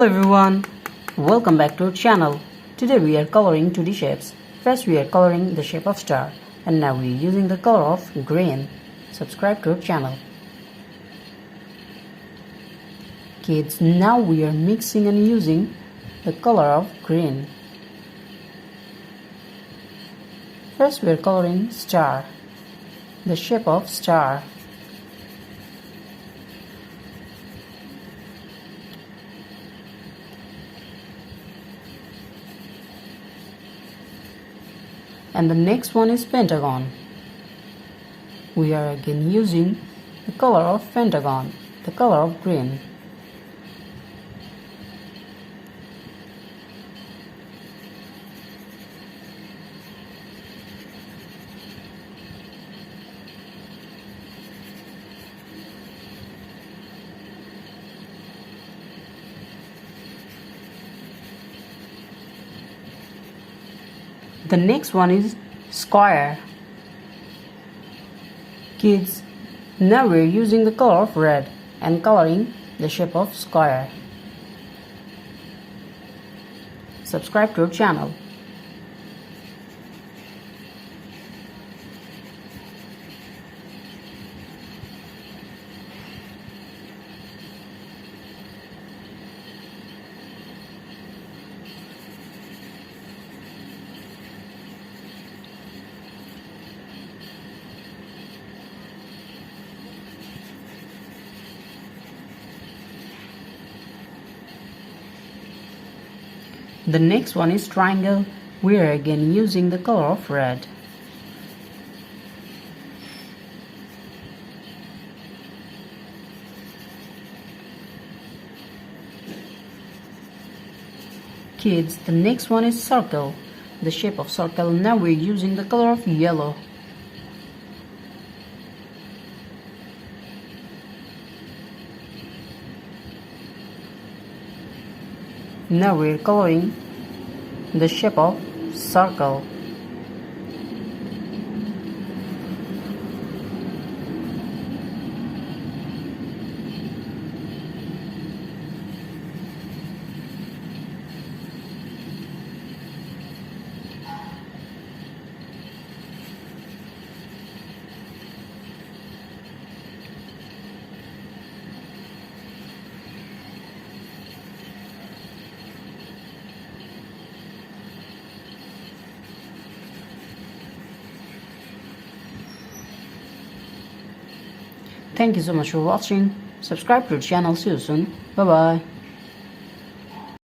Hello everyone, welcome back to our channel. Today we are coloring 2D shapes. First we are coloring the shape of star, and now we are using the color of green. Subscribe to our channel. Kids, now we are mixing and using the color of green. First we are coloring star, the shape of star. And the next one is pentagon. We are again using the color of pentagon, the color of green. The next one is square. Kids, now we are using the color of red and coloring the shape of square. Subscribe to our channel. The next one is triangle. We are again using the color of red. Kids, the next one is circle, the shape of circle. Now we're using the color of yellow. Now we're coloring the shape of circle. Thank you so much for watching. Subscribe to our channel. See you soon. Bye bye.